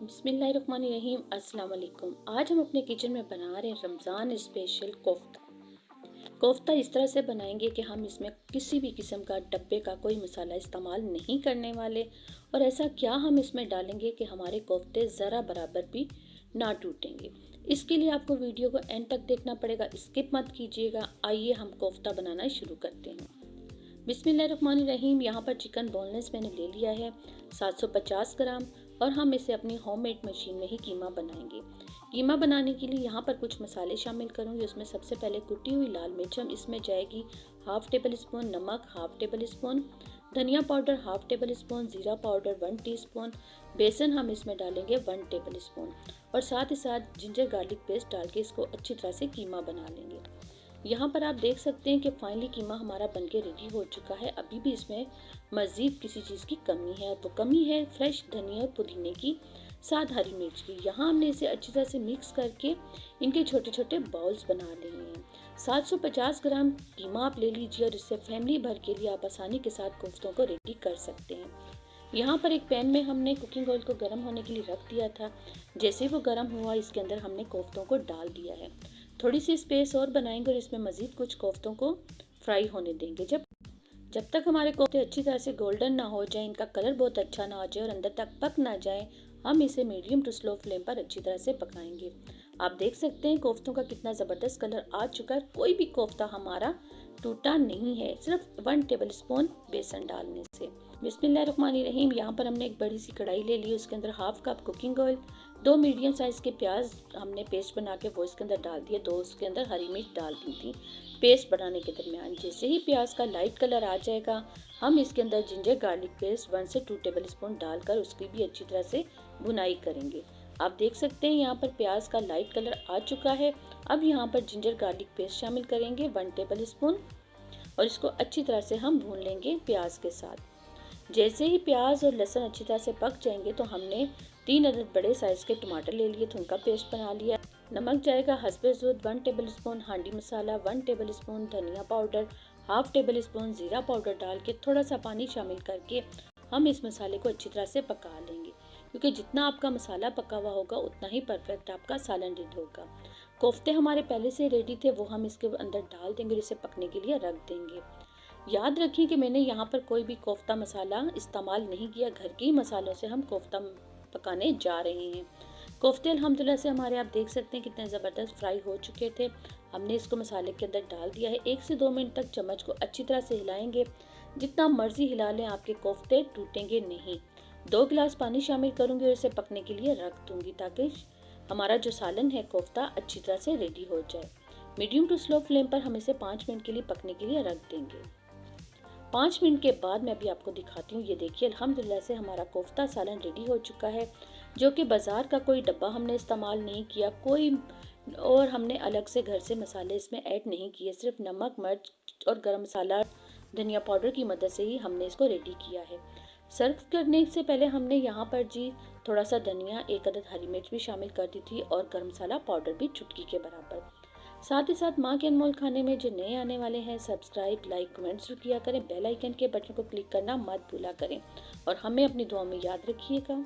बिस्मिल्लाहिर्रहमानिर्रहीम। अस्सलाम वालेकुम। आज हम अपने किचन में बना रहे हैं रमज़ान स्पेशल कोफ्ता। कोफ्ता इस तरह से बनाएंगे कि हम इसमें किसी भी किस्म का डब्बे का कोई मसाला इस्तेमाल नहीं करने वाले। और ऐसा क्या हम इसमें डालेंगे कि हमारे कोफ्ते ज़रा बराबर भी ना टूटेंगे। इसके लिए आपको वीडियो को एंड तक देखना पड़ेगा, स्किप मत कीजिएगा। आइए हम कोफ्ता बनाना शुरू करते हैं। बिस्मिल्लाहिर्रहमानिर्रहीम। यहाँ पर चिकन बोनलेस मैंने ले लिया है 750 ग्राम, और हम इसे अपनी होममेड मशीन में ही कीमा बनाएंगे। कीमा बनाने के लिए यहाँ पर कुछ मसाले शामिल करूँगी। उसमें सबसे पहले कुटी हुई लाल मिर्च हम इसमें जाएगी, हाफ टेबल स्पून नमक, हाफ टेबल स्पून धनिया पाउडर, हाफ टेबल स्पून जीरा पाउडर, 1 टीस्पून बेसन हम इसमें डालेंगे, 1 टेबल स्पून, और साथ ही साथ जिंजर गार्लिक पेस्ट डाल के इसको अच्छी तरह से कीमा बना लेंगे। यहाँ पर आप देख सकते हैं कि फाइनली कीमा हमारा बनके रेडी हो चुका है। अभी भी इसमें मज़ीद किसी चीज़ की कमी है, तो कमी है फ्रेश धनिया और पुदीने की, साथ हरी मिर्च की। यहाँ हमने इसे अच्छी तरह से मिक्स करके इनके छोटे छोटे बाउल्स बना लेने हैं। 750 ग्राम कीमा आप ले लीजिए और इससे फैमिली भर के लिए आप आसानी के साथ कोफ्तों को रेडी कर सकते हैं। यहाँ पर एक पैन में हमने कुकिंग ऑयल को गर्म होने के लिए रख दिया था। जैसे ही वो गर्म हुआ, इसके अंदर हमने कोफ्तों को डाल दिया है। थोड़ी सी स्पेस और बनाएंगे और इसमें मज़ीद कुछ कोफ्तों को फ्राई होने देंगे। जब तक हमारे कोफ्ते अच्छी तरह से गोल्डन ना हो जाए, इनका कलर बहुत अच्छा ना आ जाए और अंदर तक पक ना जाए, हम इसे मीडियम टू स्लो फ्लेम पर अच्छी तरह से पकाएंगे। आप देख सकते हैं कोफ्तों का कितना ज़बरदस्त कलर आ चुका है। कोई भी कोफ्ता हमारा टूटा नहीं है, सिर्फ 1 टेबल स्पून बेसन डालने से। बिस्मिल्लाहिर्रहमानिर्रहीम। यहाँ पर हमने एक बड़ी सी कढ़ाई ले ली, उसके अंदर half cup cooking oil, 2 medium size के प्याज हमने पेस्ट बना के वो इसके अंदर डाल दिए, 2 उसके अंदर हरी मिर्च डाल दी थी पेस्ट बनाने के दरमियान। जैसे ही प्याज का लाइट कलर आ जाएगा, हम इसके अंदर जिंजर गार्लिक पेस्ट 1 से 2 टेबल स्पून डालकर उसकी भी अच्छी तरह से भुनाई करेंगे। आप देख सकते हैं यहाँ पर प्याज का लाइट कलर आ चुका है। अब यहाँ पर जिंजर गार्लिक पेस्ट शामिल करेंगे, 1 टेबल स्पून, और इसको अच्छी तरह से हम भून लेंगे प्याज के साथ। जैसे ही प्याज और लहसुन अच्छी तरह से पक जाएंगे, तो हमने 3 अदद बड़े साइज़ के टमाटर ले लिए, तो उनका पेस्ट बना लिया। नमक जाएगा हस्बे ज़रूरत, 1 टेबल स्पून हांडी मसाला, 1 टेबल स्पून धनिया पाउडर, हाफ टेबल स्पून ज़ीरा पाउडर डाल के थोड़ा सा पानी शामिल करके हम इस मसाले को अच्छी तरह से पका लेंगे, क्योंकि जितना आपका मसाला पका हुआ होगा उतना ही परफेक्ट आपका सालन रेडी होगा। कोफ्ते हमारे पहले से रेडी थे, वो हम इसके अंदर डाल देंगे और इसे पकने के लिए रख देंगे। याद रखिए कि मैंने यहाँ पर कोई भी कोफ्ता मसाला इस्तेमाल नहीं किया, घर के ही मसालों से हम कोफ्ता पकाने जा रहे हैं। कोफ्ते अल्हम्दुलिल्लाह से हमारे आप देख सकते हैं कितने ज़बरदस्त फ्राई हो चुके थे। हमने इसको मसाले के अंदर डाल दिया है। 1 से 2 मिनट तक चम्मच को अच्छी तरह से हिलाएंगे। जितना मर्जी हिला लें, आपके कोफ्ते टूटेंगे नहीं। 2 गिलास पानी शामिल करूँगी और इसे पकने के लिए रख दूँगी, ताकि हमारा जो सालन है कोफ्ता अच्छी तरह से रेडी हो जाए। मीडियम टू स्लो फ्लेम पर हम इसे 5 मिनट के लिए पकने के लिए रख देंगे। 5 मिनट के बाद मैं अभी आपको दिखाती हूँ। ये देखिए अल्हम्दुलिल्लाह से हमारा कोफ्ता सालन रेडी हो चुका है, जो कि बाज़ार का कोई डब्बा हमने इस्तेमाल नहीं किया, कोई और हमने अलग से घर से मसाले इसमें ऐड नहीं किए। सिर्फ नमक, मिर्च और गरम मसाला, धनिया पाउडर की मदद से ही हमने इसको रेडी किया है। सर्व करने से पहले हमने यहाँ पर जी थोड़ा सा धनिया, 1 अदद हरी मिर्च भी शामिल कर दी थी, और गरम मसाला पाउडर भी चुटकी के बराबर। साथ ही साथ माँ के अनमोल खाने में जो नए आने वाले हैं, सब्सक्राइब, लाइक, कमेंट जरूर किया करें। बेल आइकन के बटन को क्लिक करना मत भूला करें, और हमें अपनी दुआ में याद रखिएगा।